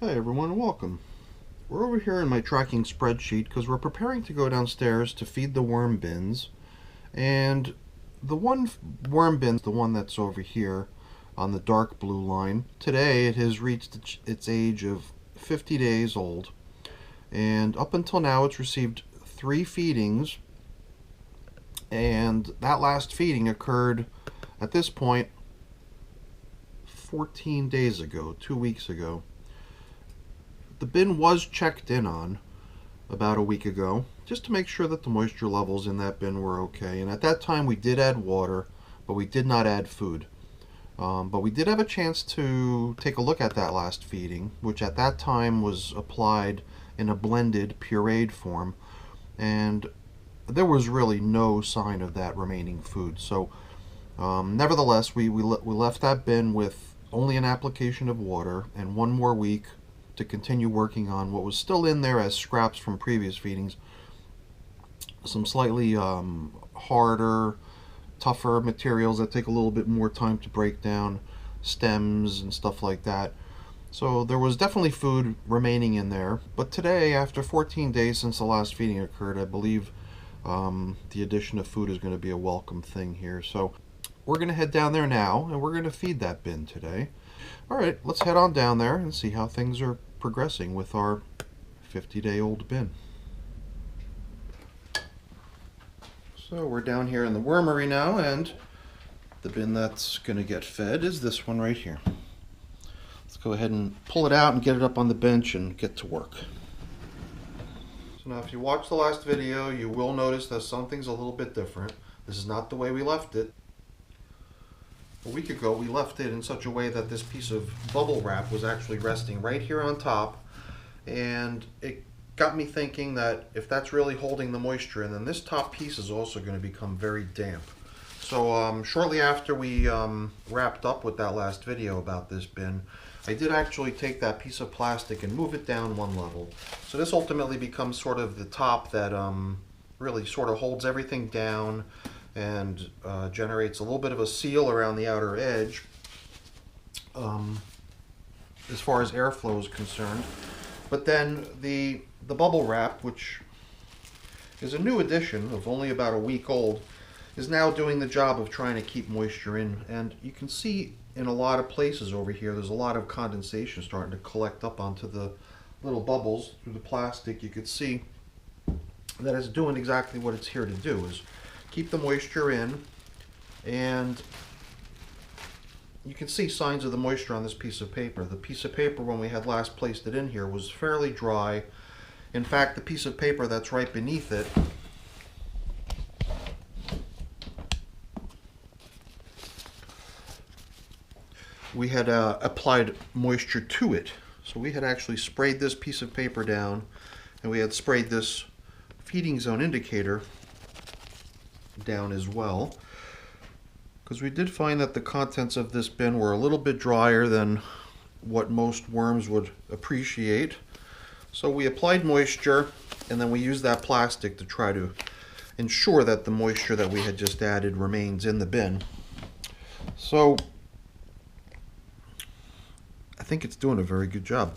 Hi everyone, welcome. We're over here in my tracking spreadsheet because we're preparing to go downstairs to feed the worm bins. And the one worm bin, the one that's over here on the dark blue line, today it has reached its age of 50 days old. And up until now it's received 3 feedings. And that last feeding occurred at this point 14 days ago, 2 weeks ago. The bin was checked in on about a week ago, just to make sure that the moisture levels in that bin were okay. And at that time we did add water, but we did not add food. But we did have a chance to take a look at that last feeding, which at that time was applied in a blended pureed form, and there was really no sign of that remaining food. So nevertheless, we left that bin with only an application of water and 1 more week to continue working on what was still in there as scraps from previous feedings. Some slightly harder, tougher materials that take a little bit more time to break down, stems and stuff like that. So there was definitely food remaining in there. But today, after 14 days since the last feeding occurred, I believe the addition of food is going to be a welcome thing here. So we're going to head down there now and we're going to feed that bin today. Alright, let's head on down there and see how things are progressing with our 50-day-old bin. So we're down here in the wormery now, and the bin that's going to get fed is this one right here. Let's go ahead and pull it out and get it up on the bench and get to work. So now if you watched the last video, you will notice that something's a little bit different. This is not the way we left it. A week ago we left it in such a way that this piece of bubble wrap was actually resting right here on top, and it got me thinking that if that's really holding the moisture in, then this top piece is also going to become very damp. So shortly after we wrapped up with that last video about this bin, I did actually take that piece of plastic and move it down 1 level. So this ultimately becomes sort of the top that really sort of holds everything down and generates a little bit of a seal around the outer edge as far as airflow is concerned. But then the bubble wrap, which is a new addition of only about a week old, is now doing the job of trying to keep moisture in. And you can see in a lot of places over here there's a lot of condensation starting to collect up onto the little bubbles through the plastic. You could see that it's doing exactly what it's here to do, is keep the moisture in. And you can see signs of the moisture on this piece of paper. The piece of paper, when we had last placed it in here, was fairly dry. In fact, the piece of paper that's right beneath it we had applied moisture to it. So we had actually sprayed this piece of paper down, and we had sprayed this feeding zone indicator down as well, because we did find that the contents of this bin were a little bit drier than what most worms would appreciate. So we applied moisture, and then we used that plastic to try to ensure that the moisture that we had just added remains in the bin. So I think it's doing a very good job.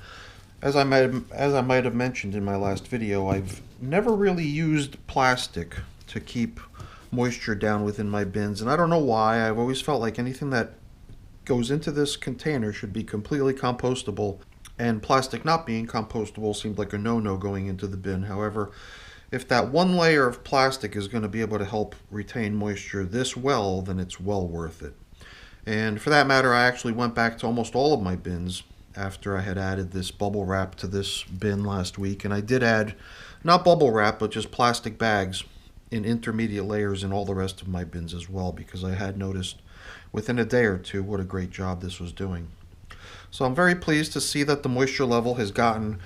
As I might have mentioned in my last video, I've never really used plastic to keep moisture down within my bins, and I don't know why. I've always felt like anything that goes into this container should be completely compostable, and plastic not being compostable seemed like a no-no going into the bin. However, if that 1 layer of plastic is going to be able to help retain moisture this well, then it's well worth it. And for that matter, I actually went back to almost all of my bins after I had added this bubble wrap to this bin last week, and I did add not bubble wrap but just plastic bags in intermediate layers in all the rest of my bins as well, because I had noticed within a day or two what a great job this was doing. So I'm very pleased to see that the moisture level has gotten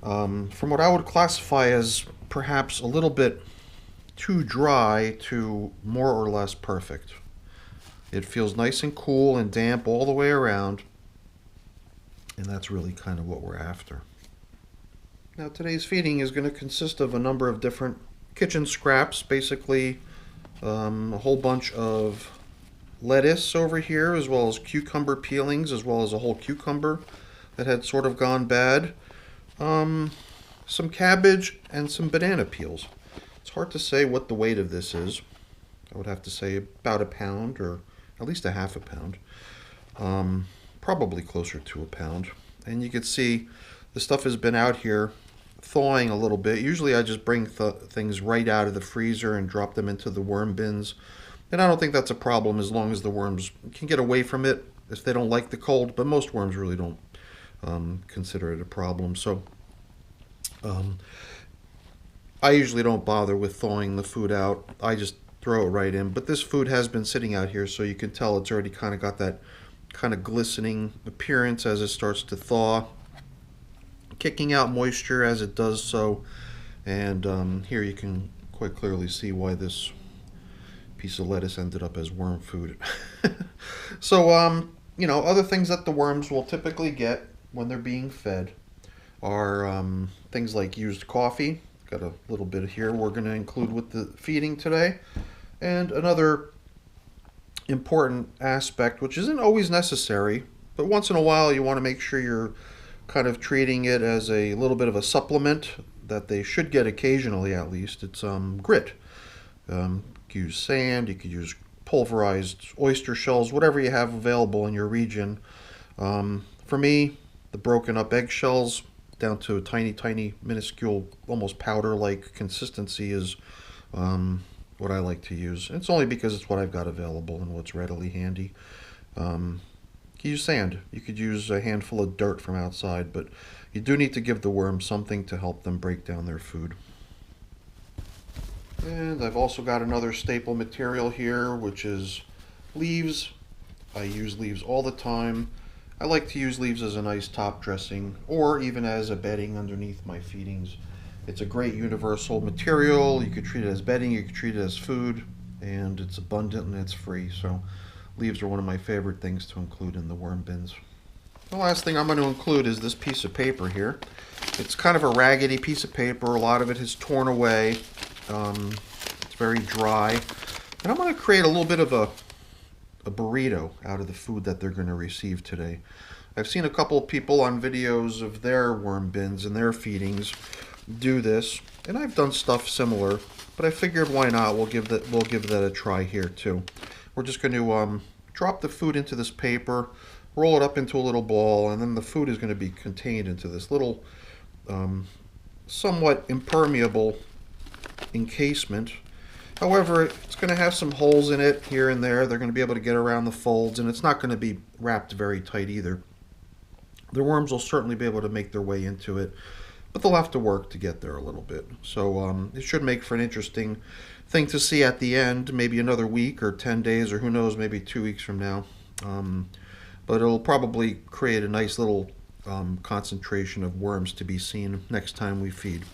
from what I would classify as perhaps a little bit too dry to more or less perfect. It feels nice and cool and damp all the way around, and that's really kind of what we're after. Now today's feeding is going to consist of a number of different kitchen scraps, basically a whole bunch of lettuce over here, as well as cucumber peelings, as well as a whole cucumber that had sort of gone bad, some cabbage, and some banana peels. It's hard to say what the weight of this is. I would have to say about a pound, or at least a half a pound. Probably closer to a pound. And you can see the stuff has been out here thawing a little bit. Usually I just bring things right out of the freezer and drop them into the worm bins. And I don't think that's a problem as long as the worms can get away from it if they don't like the cold. But most worms really don't consider it a problem. So I usually don't bother with thawing the food out. I just throw it right in. But this food has been sitting out here, so you can tell it's already kind of got that kind of glistening appearance as it starts to thaw, kicking out moisture as it does so. And here you can quite clearly see why this piece of lettuce ended up as worm food. So, you know, other things that the worms will typically get when they're being fed are things like used coffee. Got a little bit here we're going to include with the feeding today. And another important aspect, which isn't always necessary, but once in a while you want to make sure you're kind of treating it as a little bit of a supplement that they should get occasionally at least. It's grit. You could use sand, you could use pulverized oyster shells, whatever you have available in your region. For me, the broken up eggshells down to a tiny, minuscule, almost powder-like consistency is what I like to use. It's only because it's what I've got available and what's readily handy. You could use sand. You could use a handful of dirt from outside, but you do need to give the worms something to help them break down their food. And I've also got another staple material here, which is leaves. I use leaves all the time. I like to use leaves as a nice top dressing or even as a bedding underneath my feedings. It's a great universal material. You could treat it as bedding, you could treat it as food, and it's abundant and it's free. So leaves are one of my favorite things to include in the worm bins. The last thing I'm going to include is this piece of paper here. It's kind of a raggedy piece of paper. A lot of it has torn away. It's very dry. And I'm going to create a little bit of a burrito out of the food that they're going to receive today. I've seen a couple of people on videos of their worm bins and their feedings do this, and I've done stuff similar, but I figured why not? We'll give that a try here too. We're just going to drop the food into this paper, roll it up into a little ball, and then the food is going to be contained into this little somewhat impermeable encasement. However, it's going to have some holes in it here and there. They're going to be able to get around the folds, and it's not going to be wrapped very tight either. The worms will certainly be able to make their way into it, but they'll have to work to get there a little bit. So it should make for an interesting thing to see at the end, maybe another week or 10 days, or who knows, maybe 2 weeks from now. But it'll probably create a nice little concentration of worms to be seen next time we feed.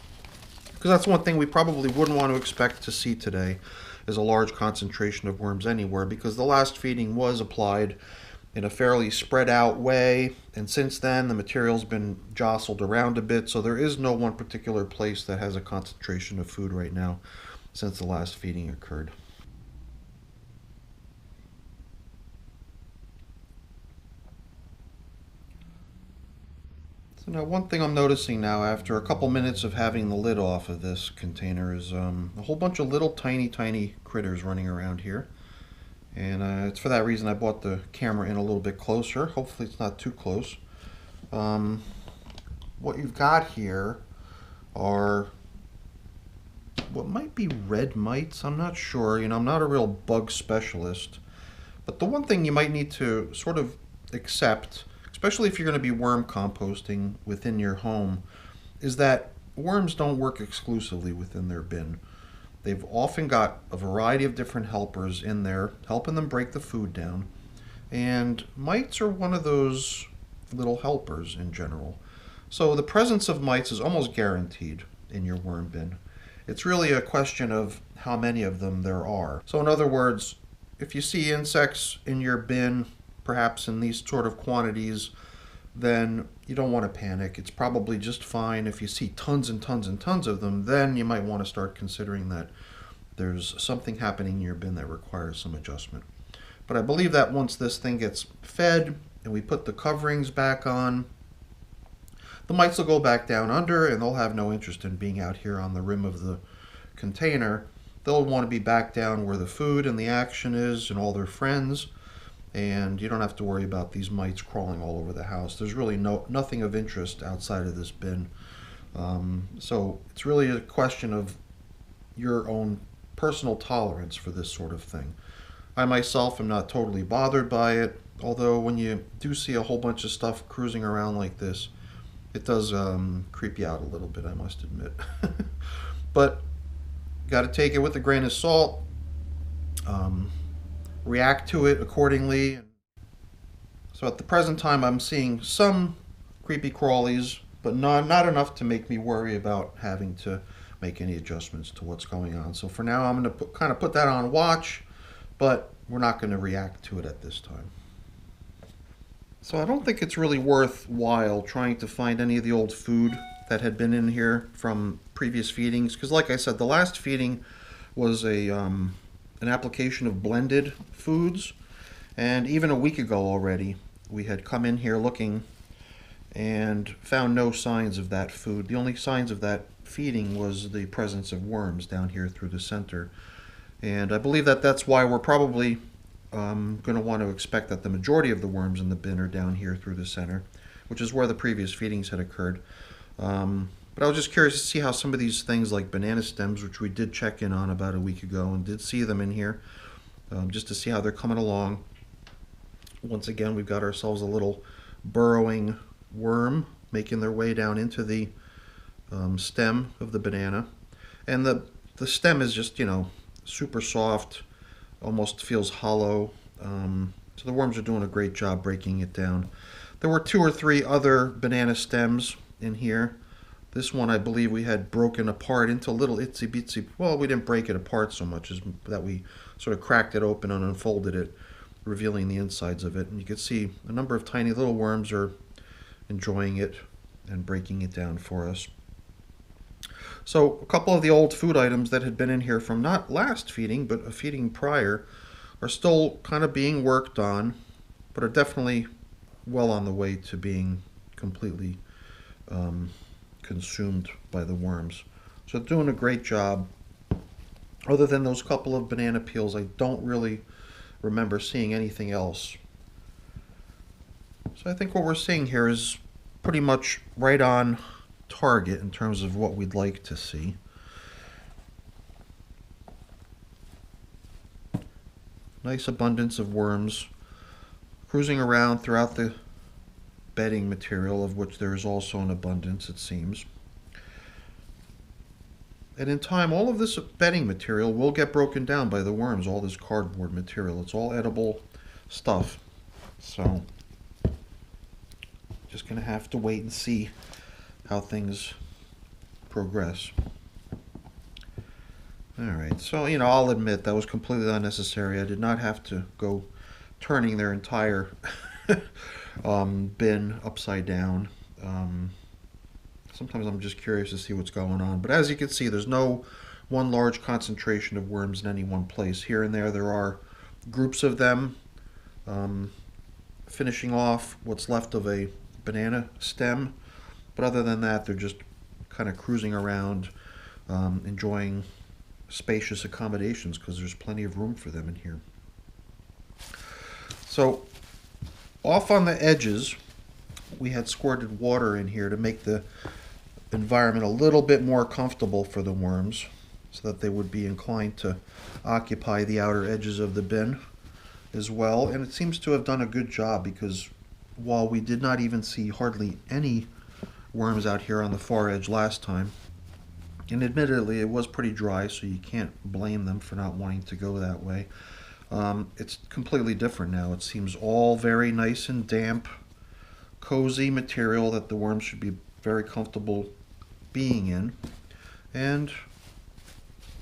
Because that's one thing we probably wouldn't want to expect to see today, is a large concentration of worms anywhere, because the last feeding was applied in a fairly spread out way, and since then the material's been jostled around a bit, so there is no one particular place that has a concentration of food right now since the last feeding occurred. So now one thing I'm noticing now after a couple minutes of having the lid off of this container is a whole bunch of little tiny critters running around here. And it's for that reason I brought the camera in a little bit closer. Hopefully it's not too close. What you've got here are what might be red mites. I'm not sure. You know, I'm not a real bug specialist. But the one thing you might need to sort of accept, especially if you're going to be worm composting within your home, is that worms don't work exclusively within their bin. They've often got a variety of different helpers in there, helping them break the food down. And mites are one of those little helpers in general. So the presence of mites is almost guaranteed in your worm bin. It's really a question of how many of them there are. So in other words, if you see insects in your bin, perhaps in these sort of quantities, then you don't want to panic. It's probably just fine. If you see tons and tons of them, then you might want to start considering that there's something happening in your bin that requires some adjustment. But I believe that once this thing gets fed and we put the coverings back on, the mites will go back down under, and they'll have no interest in being out here on the rim of the container. They'll want to be back down where the food and the action is and all their friends, and you don't have to worry about these mites crawling all over the house. There's really nothing of interest outside of this bin. So it's really a question of your own personal tolerance for this sort of thing. I myself am not totally bothered by it, although when you do see a whole bunch of stuff cruising around like this, it does creep you out a little bit, I must admit. But got to take it with a grain of salt, react to it accordingly. So at the present time, I'm seeing some creepy crawlies, but not enough to make me worry about having to make any adjustments to what's going on. So for now, I'm going to kind of put that on watch, but we're not going to react to it at this time. So I don't think it's really worthwhile trying to find any of the old food that had been in here from previous feedings, because like I said, the last feeding was an application of blended foods, and even a week ago already we had come in here looking and found no signs of that food. The only signs of that feeding was the presence of worms down here through the center, and I believe that that's why we're probably going to want to expect that the majority of the worms in the bin are down here through the center, which is where the previous feedings had occurred. But I was just curious to see how some of these things like banana stems, which we did check in on about a week ago and did see them in here, just to see how they're coming along. Once again, we've got ourselves a little burrowing worm making their way down into the stem of the banana. And the stem is just, super soft, almost feels hollow. So the worms are doing a great job breaking it down. There were 2 or 3 other banana stems in here. This one I believe we had broken apart into little itsy bitsy, well, we didn't break it apart so much as that we sort of cracked it open and unfolded it, revealing the insides of it. And you can see a number of tiny little worms are enjoying it and breaking it down for us. So a couple of the old food items that had been in here from not last feeding, but a feeding prior, are still kind of being worked on, but are definitely well on the way to being completely consumed by the worms. So doing a great job. Other than those couple of banana peels, I don't really remember seeing anything else. So I think what we're seeing here is pretty much right on target in terms of what we'd like to see. Nice abundance of worms cruising around throughout the bedding material, of which there is also an abundance, it seems. And in time, all of this bedding material will get broken down by the worms, all this cardboard material. It's all edible stuff. So, just going to have to wait and see how things progress. Alright, so, I'll admit that was completely unnecessary. I did not have to go turning their entire bin upside down. Sometimes I'm just curious to see what's going on. But as you can see, there's no one large concentration of worms in any one place. Here and there are groups of them finishing off what's left of a banana stem. But other than that, they're just kind of cruising around, enjoying spacious accommodations because there's plenty of room for them in here. So off on the edges, we had squirted water in here to make the environment a little bit more comfortable for the worms so that they would be inclined to occupy the outer edges of the bin as well. And it seems to have done a good job because while we did not even see hardly any worms out here on the far edge last time, and admittedly it was pretty dry, so you can't blame them for not wanting to go that way. It's completely different now. It seems all very nice and damp, cozy material that the worms should be very comfortable being in. And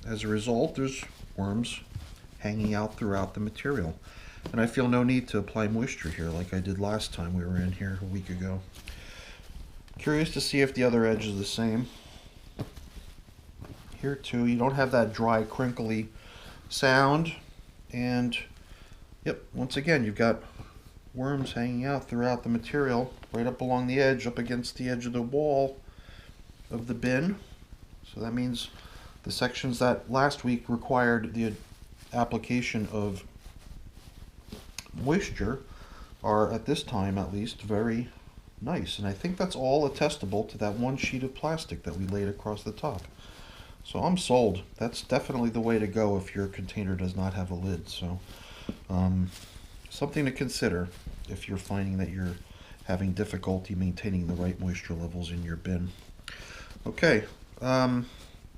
as a result, there's worms hanging out throughout the material. And I feel no need to apply moisture here like I did last time we were in here a week ago. Curious to see if the other edge is the same. Here too, you don't have that dry, crinkly sound. And yep, once again, you've got worms hanging out throughout the material, right up along the edge, up against the edge of the wall of the bin. So that means the sections that last week required the application of moisture are, at this time at least, very nice. And I think that's all attestable to that one sheet of plastic that we laid across the top. So I'm sold. That's definitely the way to go if your container does not have a lid. So something to consider if you're finding that you're having difficulty maintaining the right moisture levels in your bin. Okay,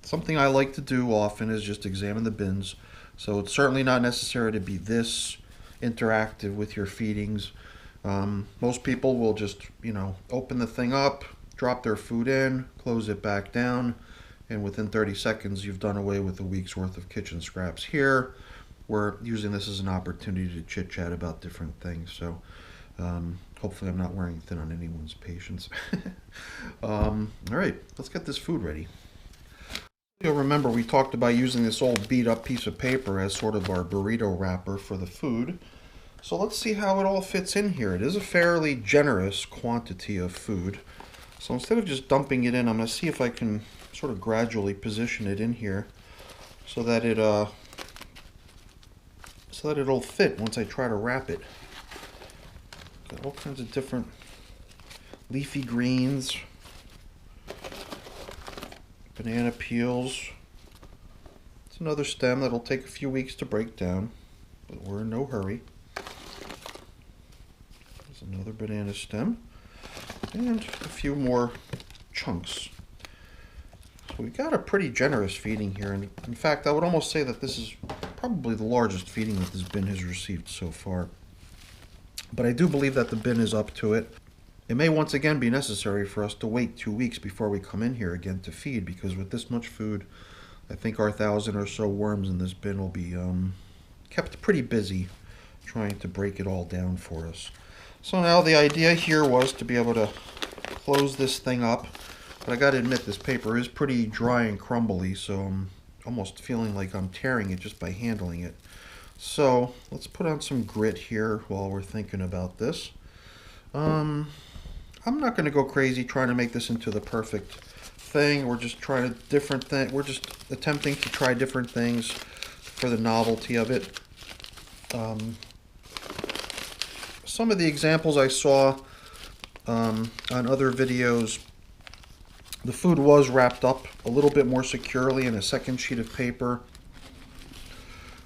something I like to do often is just examine the bins. So it's certainly not necessary to be this interactive with your feedings. Most people will just, open the thing up, drop their food in, close it back down, and within 30 seconds you've done away with a week's worth of kitchen scraps. Here, we're using this as an opportunity to chit-chat about different things. So hopefully I'm not wearing thin on anyone's patience. All right, let's get this food ready. You'll remember we talked about using this old beat up piece of paper as sort of our burrito wrapper for the food. So let's see how it all fits in here. It is a fairly generous quantity of food. So instead of just dumping it in, I'm going to see if I can sort of gradually position it in here so that it'll fit once I try to wrap it. Got all kinds of different leafy greens, banana peels. It's another stem that'll take a few weeks to break down, but we're in no hurry. There's another banana stem and a few more chunks. So we got a pretty generous feeding here, and in fact I would almost say that this is probably the largest feeding that this bin has received so far. But I do believe that the bin is up to it. It may once again be necessary for us to wait 2 weeks before we come in here again to feed, because with this much food, I think our 1,000 or so worms in this bin will be kept pretty busy trying to break it all down for us. So now the idea here was to be able to close this thing up, but I gotta admit this paper is pretty dry and crumbly, so I'm almost feeling like I'm tearing it just by handling it. So let's put on some grit here while we're thinking about this. I'm not going to go crazy trying to make this into the perfect thing. We're just trying we're just attempting to try different things for the novelty of it. Some of the examples I saw on other videos, the food was wrapped up a little bit more securely in a second sheet of paper.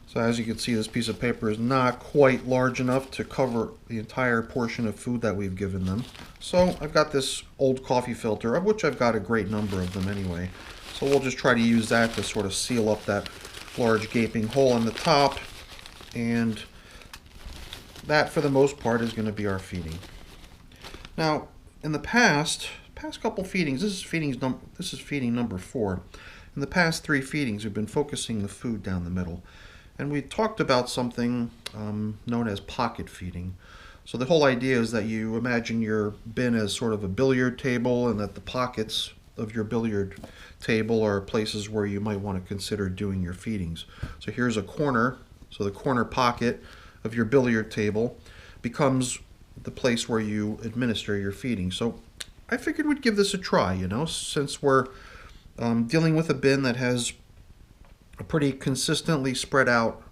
So as you can see, this piece of paper is not quite large enough to cover the entire portion of food that we've given them. So I've got this old coffee filter, of which I've got a great number of them anyway. So we'll just try to use that to sort of seal up that large gaping hole in the top. And that, for the most part, is going to be our feeding. Now, in the past couple feedings, this is feeding number 4. In the past 3 feedings, we've been focusing the food down the middle. And we talked about something known as pocket feeding. So the whole idea is that you imagine your bin as sort of a billiard table, and that the pockets of your billiard table are places where you might want to consider doing your feedings. So here's a corner. So the corner pocket of your billiard table becomes the place where you administer your feeding. So I figured we'd give this a try, since we're dealing with a bin that has a pretty consistently spread out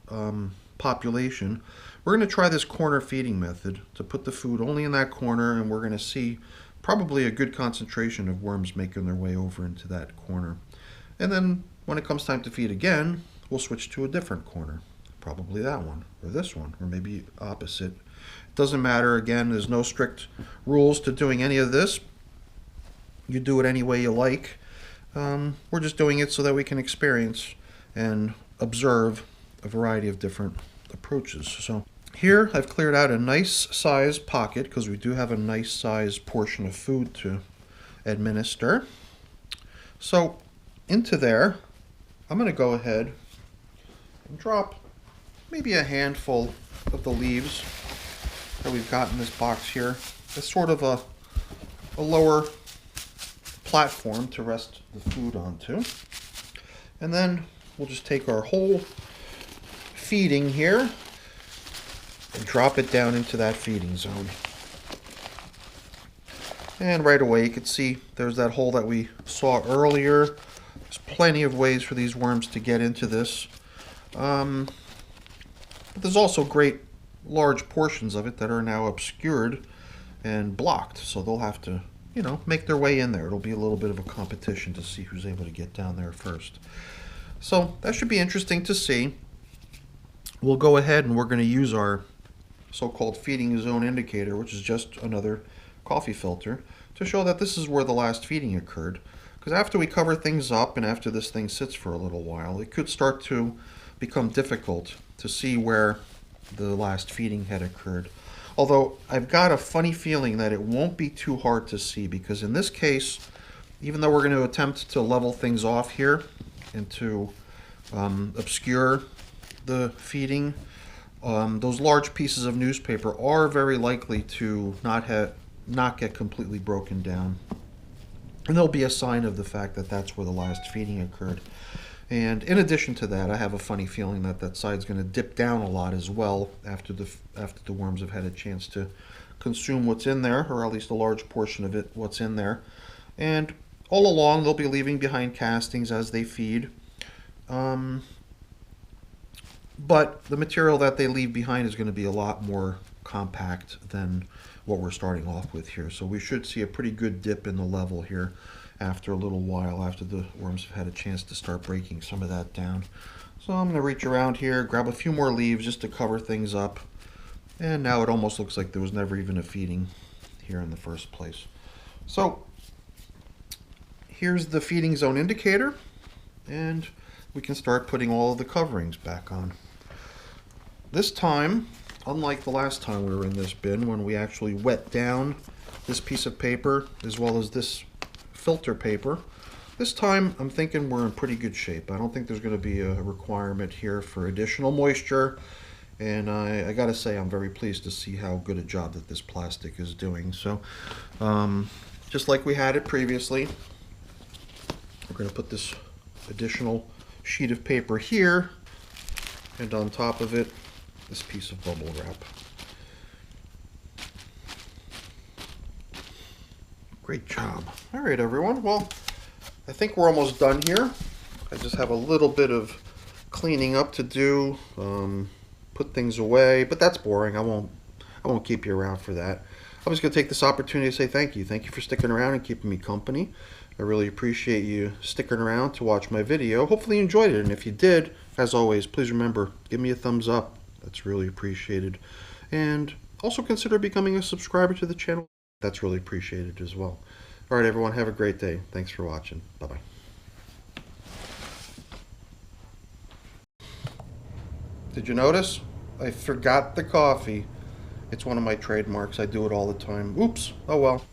population. We're going to try this corner feeding method to put the food only in that corner, and we're going to see probably a good concentration of worms making their way over into that corner. And then when it comes time to feed again, we'll switch to a different corner. Probably that one, or this one, or maybe opposite. It doesn't matter. Again, there's no strict rules to doing any of this. You do it any way you like. We're just doing it so that we can experience and observe a variety of different approaches. So here I've cleared out a nice size pocket, because we do have a nice size portion of food to administer. So into there, I'm going to go ahead and drop maybe a handful of the leaves that we've got in this box here. It's sort of a lower platform to rest the food onto. And then we'll just take our whole feeding here, and drop it down into that feeding zone. And right away you can see there's that hole that we saw earlier. There's plenty of ways for these worms to get into this. But there's also great large portions of it that are now obscured and blocked. So they'll have to, you know, make their way in there. It'll be a little bit of a competition to see who's able to get down there first. So that should be interesting to see. We'll go ahead and we're going to use our so-called feeding zone indicator, which is just another coffee filter, to show that this is where the last feeding occurred. Because after we cover things up and after this thing sits for a little while, it could start to become difficult to see where the last feeding had occurred. Although I've got a funny feeling that it won't be too hard to see, because in this case, even though we're going to attempt to level things off here and to obscure the feeding, those large pieces of newspaper are very likely to not get completely broken down. And there'll be a sign of the fact that that's where the last feeding occurred. And in addition to that, I have a funny feeling that that side's going to dip down a lot as well after the worms have had a chance to consume what's in there, or at least a large portion of it, what's in there. And all along, they'll be leaving behind castings as they feed. But the material that they leave behind is going to be a lot more compact than what we're starting off with here. So we should see a pretty good dip in the level here after a little while, after the worms have had a chance to start breaking some of that down. So I'm going to reach around here, grab a few more leaves just to cover things up. And now it almost looks like there was never even a feeding here in the first place. So here's the feeding zone indicator, and we can start putting all of the coverings back on. This time, unlike the last time we were in this bin, when we actually wet down this piece of paper as well as this filter paper, this time I'm thinking we're in pretty good shape. I don't think there's going to be a requirement here for additional moisture, and I gotta say I'm very pleased to see how good a job that this plastic is doing. So just like we had it previously, we're going to put this additional sheet of paper here, and on top of it this piece of bubble wrap. Great job. All right, everyone. Well, I think we're almost done here. I just have a little bit of cleaning up to do, put things away, but that's boring. I won't keep you around for that. I'm just going to take this opportunity to say thank you. Thank you for sticking around and keeping me company. I really appreciate you sticking around to watch my video. Hopefully you enjoyed it, and if you did, as always, please remember, give me a thumbs up. That's really appreciated. And also consider becoming a subscriber to the channel. That's really appreciated as well. All right, everyone, have a great day. Thanks for watching. Bye-bye. Did you notice? I forgot the coffee. It's one of my trademarks. I do it all the time. Oops. Oh well.